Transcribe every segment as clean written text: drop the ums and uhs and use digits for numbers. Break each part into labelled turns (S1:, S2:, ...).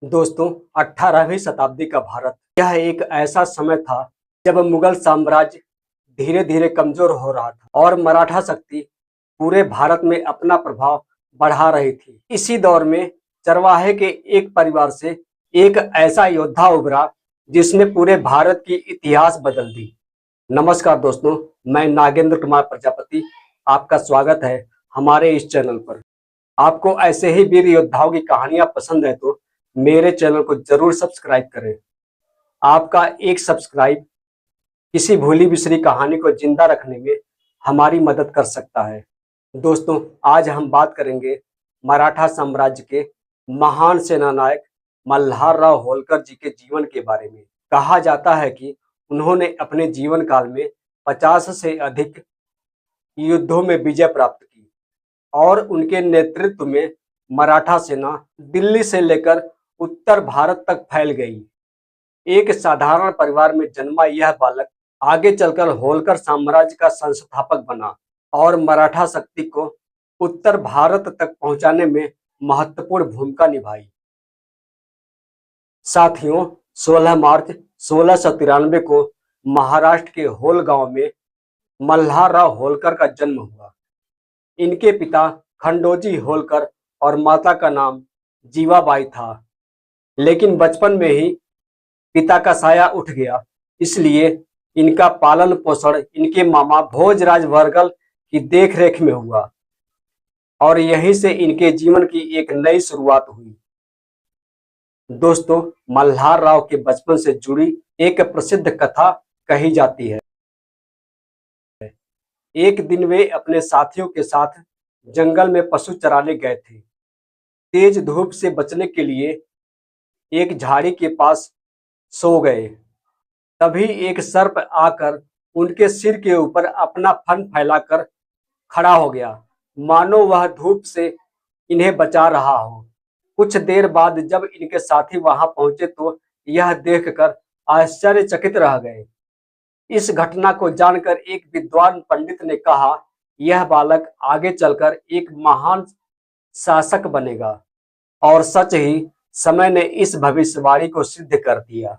S1: दोस्तों, 18वीं शताब्दी का भारत यह एक ऐसा समय था जब मुगल साम्राज्य धीरे धीरे कमजोर हो रहा था और मराठा शक्ति पूरे भारत में अपना प्रभाव बढ़ा रही थी। इसी दौर में चरवाहे के एक परिवार से एक ऐसा योद्धा उभरा जिसने पूरे भारत की इतिहास बदल दी। नमस्कार दोस्तों, मैं नागेंद्र कुमार प्रजापति, आपका स्वागत है हमारे इस चैनल पर। आपको ऐसे ही वीर योद्धाओं की कहानियां पसंद है तो मेरे चैनल को जरूर सब्सक्राइब करें। आपका एक सब्सक्राइब किसी भूली बिसरी कहानी को जिंदा रखने में हमारी मदद कर सकता है। दोस्तों, आज हम बात करेंगे मराठा साम्राज्य के महान सेनानायक मल्हारराव होलकर जी के जीवन के बारे में। कहा जाता है कि उन्होंने अपने जीवन काल में 50 से अधिक युद्धों में विजय प्राप्त की और उनके नेतृत्व में मराठा सेना दिल्ली से लेकर उत्तर भारत तक फैल गई। एक साधारण परिवार में जन्मा यह बालक आगे चलकर होलकर साम्राज्य का संस्थापक बना और मराठा शक्ति को उत्तर भारत तक पहुंचाने में महत्वपूर्ण भूमिका निभाई। साथियों, 16 मार्च 1693 को महाराष्ट्र के होल गांव में मल्हारराव होलकर का जन्म हुआ। इनके पिता खंडोजी होलकर और माता का नाम जीवाबाई था, लेकिन बचपन में ही पिता का साया उठ गया, इसलिए इनका पालन पोषण इनके मामा भोजराज वर्गल की देखरेख में हुआ और यहीं से इनके जीवन की एक नई शुरुआत हुई। दोस्तों, मल्हारराव के बचपन से जुड़ी एक प्रसिद्ध कथा कही जाती है। एक दिन वे अपने साथियों के साथ जंगल में पशु चराने गए थे। तेज धूप से बचने के लिए एक झाड़ी के पास सो गए। तभी एक सर्प आकर उनके सिर के ऊपर अपना फन फैलाकर खड़ा हो गया, मानो वह धूप से इन्हें बचा रहा हो। कुछ देर बाद जब इनके साथी वहां पहुंचे तो यह देखकर आश्चर्यचकित रह गए। इस घटना को जानकर एक विद्वान पंडित ने कहा, यह बालक आगे चलकर एक महान शासक बनेगा। और सच ही समय ने इस भविष्यवाणी को सिद्ध कर दिया।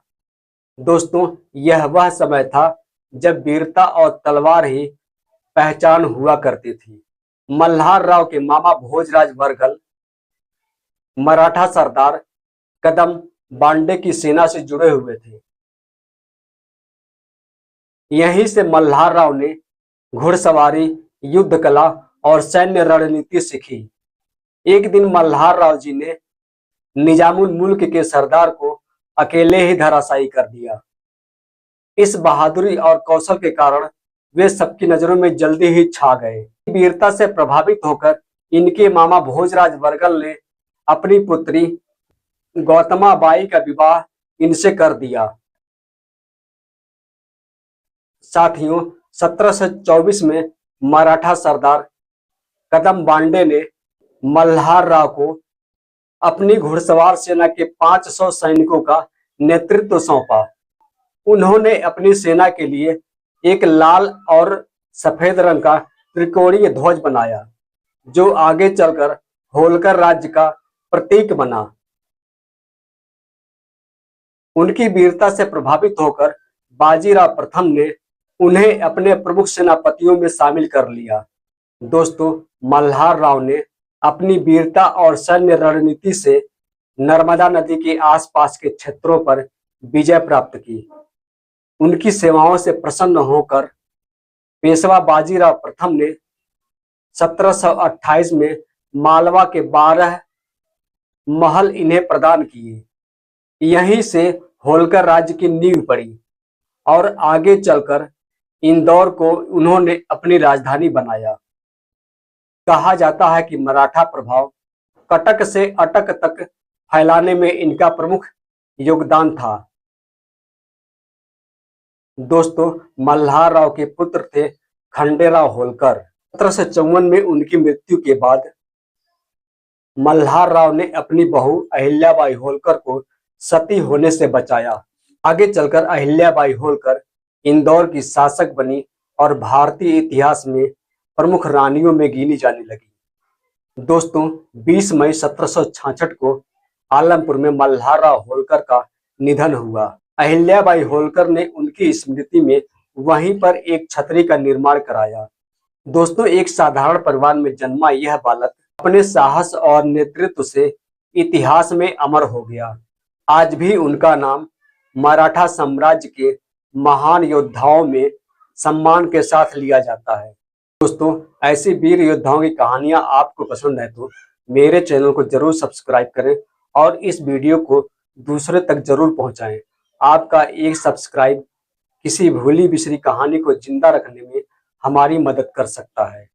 S1: दोस्तों, यह वह समय था जब वीरता और तलवार ही पहचान हुआ करती थी। मल्हारराव के मामा भोजराज वर्गल मराठा सरदार कदम बांडे की सेना से जुड़े हुए थे। यहीं से मल्हारराव ने घुड़सवारी, युद्ध कला और सैन्य रणनीति सीखी। एक दिन मल्हारराव जी ने निजामुल मुल्क के सरदार को अकेले ही धराशायी कर दिया। इस बहादुरी और कौशल के कारण वे सबकी नजरों में जल्दी ही छा गए। वीरता से प्रभावित होकर इनके मामा भोजराज वर्गल ने अपनी पुत्री गौतमा बाई का विवाह इनसे कर दिया। साथियों, 1724 में मराठा सरदार कदम बांडे ने मल्हारराव को अपनी घुड़सवार सेना के 500 सैनिकों का नेतृत्व सौंपा। उन्होंने अपनी सेना के लिए एक लाल और सफेद रंग का त्रिकोणीय ध्वज बनाया, जो आगे चलकर होलकर राज्य का प्रतीक बना। उनकी वीरता से प्रभावित होकर बाजीराव प्रथम ने उन्हें अपने प्रमुख सेनापतियों में शामिल कर लिया। दोस्तों, मल्हारराव ने अपनी वीरता और सैन्य रणनीति से नर्मदा नदी के आसपास के क्षेत्रों पर विजय प्राप्त की। उनकी सेवाओं से प्रसन्न होकर पेशवा बाजीराव प्रथम ने 1728 में मालवा के 12 महल इन्हें प्रदान किए। यहीं से होलकर राज्य की नींव पड़ी और आगे चलकर इंदौर को उन्होंने अपनी राजधानी बनाया। कहा जाता है कि मराठा प्रभाव कटक से अटक तक फैलाने में इनका प्रमुख योगदान था। दोस्तों, मल्हारराव के पुत्र थे खंडेराव होलकर। 1754 में उनकी मृत्यु के बाद मल्हारराव ने अपनी बहू अहिल्याबाई होलकर को सती होने से बचाया। आगे चलकर अहिल्याबाई होलकर इंदौर की शासक बनी और भारतीय इतिहास में प्रमुख रानियों में गिनी जाने लगी। दोस्तों, 20 मई 1766 को आलमपुर में मल्हारराव होलकर का निधन हुआ। अहिल्याबाई होलकर ने उनकी स्मृति में वहीं पर एक छतरी का निर्माण कराया। दोस्तों, एक साधारण परिवार में जन्मा यह बालक अपने साहस और नेतृत्व से इतिहास में अमर हो गया। आज भी उनका नाम मराठा साम्राज्य के महान योद्धाओं में सम्मान के साथ लिया जाता है। दोस्तों, ऐसी वीर योद्धाओं की कहानियां आपको पसंद है तो मेरे चैनल को जरूर सब्सक्राइब करें और इस वीडियो को दूसरे तक जरूर पहुंचाएं। आपका एक सब्सक्राइब किसी भूली बिसरी कहानी को जिंदा रखने में हमारी मदद कर सकता है।